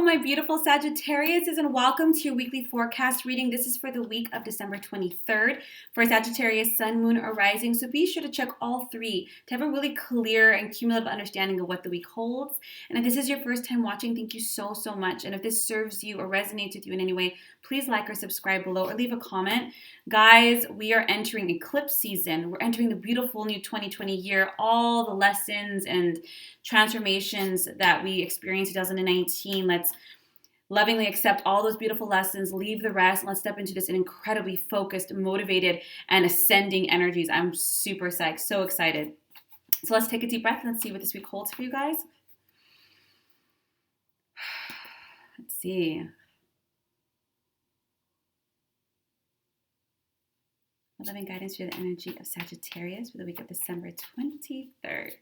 my beautiful Sagittarius, and welcome to your weekly forecast reading. This is for the week of December 23rd for Sagittarius, Sun, Moon, or Rising. So be sure to check all three to have a really clear and cumulative understanding of what the week holds. And if this is your first time watching, thank you so much. And if this serves you or resonates with you in any way, please like or subscribe below or leave a comment. Guys, we are entering eclipse season. We're entering the beautiful new 2020 year. All the lessons and transformations that we experienced in 2019. Let's lovingly accept all those beautiful lessons, leave the rest, and let's step into this incredibly focused, motivated, and ascending energies. I'm super psyched, so excited. So let's take a deep breath and let's see what this week holds for you guys. Let's see. Loving guidance for the energy of Sagittarius for the week of December 23rd.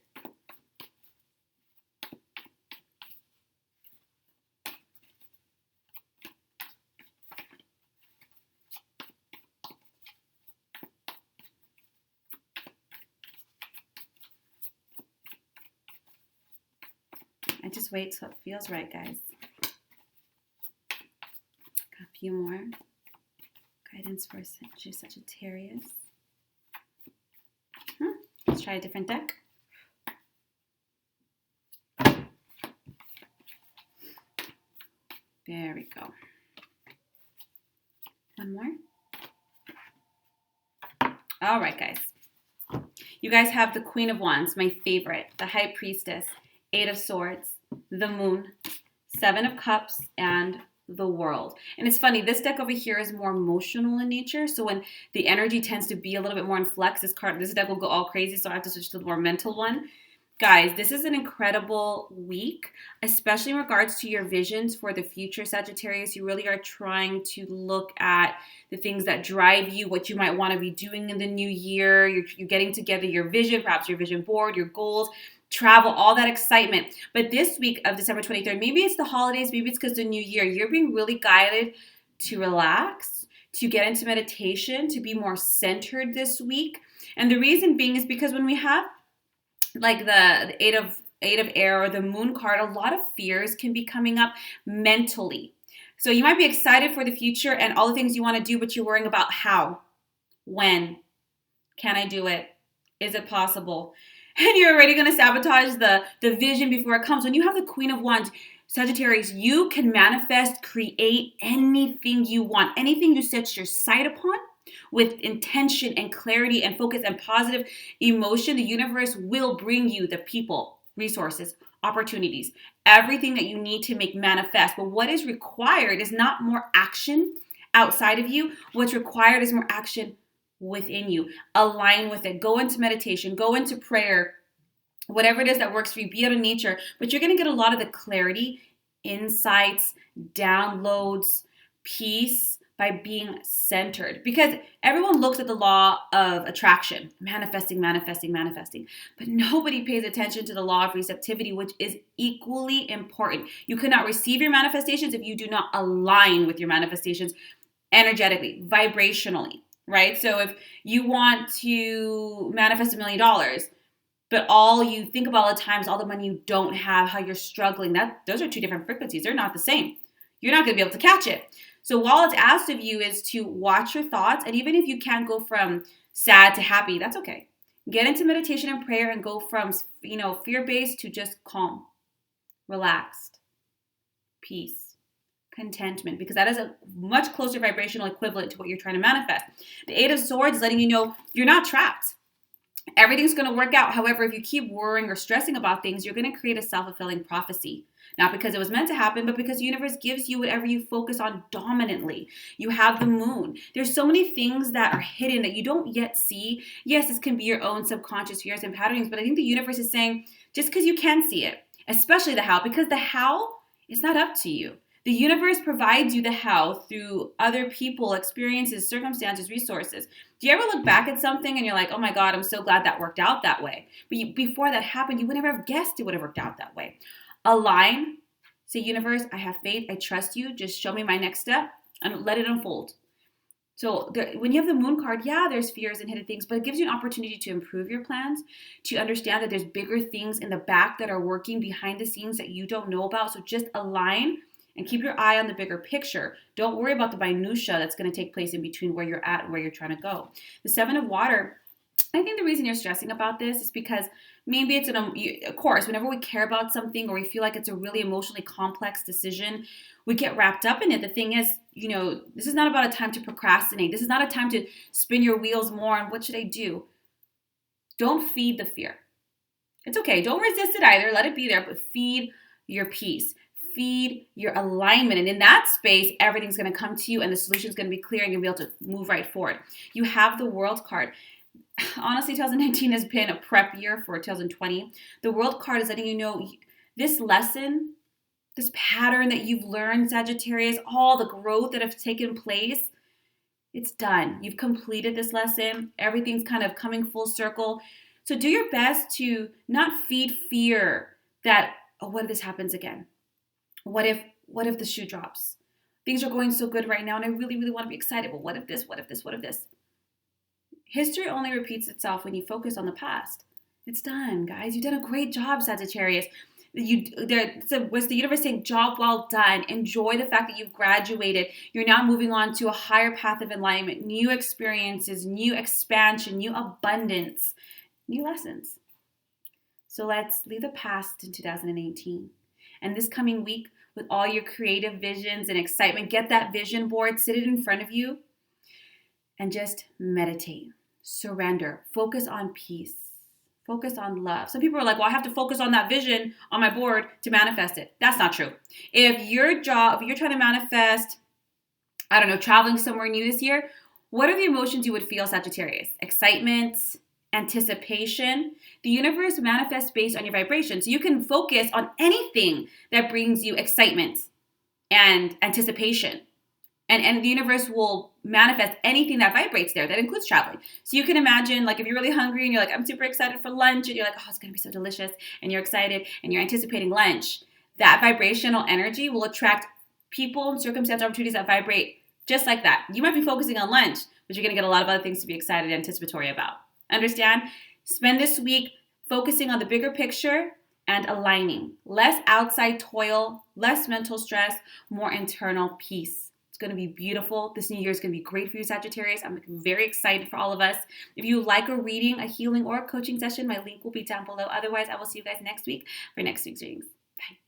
I just wait till it feels right, guys. Got a few more. Guidance for Sagittarius. Let's try a different deck. There we go. One more. All right, guys. You guys have the Queen of Wands, my favorite, the High Priestess, Eight of Swords, the Moon, Seven of Cups, and the World. And it's funny, this deck over here is more emotional in nature. So when the energy tends to be a little bit more in flex, this deck will go all crazy. So I have to switch to the more mental one. Guys, this is an incredible week, especially in regards to your visions for the future, Sagittarius. You really are trying to look at the things that drive you, what you might want to be doing in the new year. You're getting together your vision, perhaps your vision board, your goals, travel, all that excitement. But this week of December 23rd, maybe it's the holidays, maybe it's because the new year, you're being really guided to relax, to get into meditation, to be more centered this week. And the reason being is because when we have like the eight of air or the Moon card, a lot of fears can be coming up mentally. So you might be excited for the future and all the things you want to do, but you're worrying about how, when, can I do it? Is it possible? And you're already going to sabotage the vision before it comes. When you have the Queen of Wands, Sagittarius, you can manifest, create anything you want, anything you set your sight upon with intention and clarity and focus and positive emotion. The universe will bring you the people, resources, opportunities, everything that you need to make manifest. But what is required is not more action outside of you. What's required is more action within you. Align with it. Go into meditation. Go into prayer. Whatever it is that works for you. Be out in nature. But you're going to get a lot of the clarity, insights, downloads, peace by being centered. Because everyone looks at the law of attraction. Manifesting. But nobody pays attention to the law of receptivity, which is equally important. You cannot receive your manifestations if you do not align with your manifestations energetically, vibrationally. Right? So if you want to manifest $1 million, but all you think about all the time is all the money you don't have, how you're struggling, those are two different frequencies. They're not the same. You're not going to be able to catch it. So all it's asked of you is to watch your thoughts. And even if you can't go from sad to happy, that's okay. Get into meditation and prayer and go from, fear-based to just calm, relaxed, peace, contentment, because that is a much closer vibrational equivalent to what you're trying to manifest. The Eight of Swords is letting you know you're not trapped. Everything's going to work out. However, if you keep worrying or stressing about things, you're going to create a self-fulfilling prophecy. Not because it was meant to happen, but because the universe gives you whatever you focus on dominantly. You have the Moon. There's so many things that are hidden that you don't yet see. Yes, this can be your own subconscious fears and patterns, but I think the universe is saying, just because you can see it, especially the how, because the how is not up to you. The universe provides you the how through other people, experiences, circumstances, resources. Do you ever look back at something and you're like, oh my God, I'm so glad that worked out that way. But before that happened, you would never have guessed it would have worked out that way. Align. Say, universe, I have faith. I trust you. Just show me my next step and let it unfold. So when you have the Moon card, yeah, there's fears and hidden things, but it gives you an opportunity to improve your plans, to understand that there's bigger things in the back that are working behind the scenes that you don't know about. So just align And keep your eye on the bigger picture. Don't worry about the minutia that's going to take place in between where you're at and where you're trying to go. The Seven of Water, I think the reason you're stressing about this is because maybe it's of course, whenever we care about something or we feel like it's a really emotionally complex decision, we get wrapped up in it. The thing is, this is not about a time to procrastinate. This is not a time to spin your wheels more on what should I do. Don't feed the fear. It's okay. Don't resist it either. Let it be there, but feed your peace. Feed your alignment. And in that space, everything's going to come to you and the solution is going to be clear and you'll be able to move right forward. You have the World card. Honestly, 2019 has been a prep year for 2020. The World card is letting you know this lesson, this pattern that you've learned, Sagittarius, all the growth that has taken place, it's done. You've completed this lesson. Everything's kind of coming full circle. So do your best to not feed fear that, oh, what if this happens again? What if the shoe drops? Things are going so good right now and I really, really want to be excited, but what if this, what if this, what if this? History only repeats itself when you focus on the past. It's done, guys. You've done a great job, Sagittarius. What's the universe saying? Job well done. Enjoy the fact that you've graduated. You're now moving on to a higher path of enlightenment, new experiences, new expansion, new abundance, new lessons. So let's leave the past in 2018. And this coming week, with all your creative visions and excitement, get that vision board, sit it in front of you, and just meditate, surrender, focus on peace, focus on love. Some people are like, well, I have to focus on that vision on my board to manifest it. That's not true. If you're trying to manifest, traveling somewhere new this year, what are the emotions you would feel, Sagittarius? Excitement, anticipation. The universe manifests based on your vibration. So you can focus on anything that brings you excitement and anticipation. And the universe will manifest anything that vibrates there. That includes traveling. So you can imagine, like, if you're really hungry and you're like, I'm super excited for lunch, and you're like, oh, it's going to be so delicious, and you're excited, and you're anticipating lunch, that vibrational energy will attract people and circumstance opportunities that vibrate just like that. You might be focusing on lunch, but you're going to get a lot of other things to be excited and anticipatory about. Understand? Spend this week focusing on the bigger picture and aligning. Less outside toil, less mental stress, more internal peace. It's going to be beautiful. This new year is going to be great for you, Sagittarius. I'm very excited for all of us. If you like a reading, a healing, or a coaching session, my link will be down below. Otherwise, I will see you guys next week for next week's readings. Bye.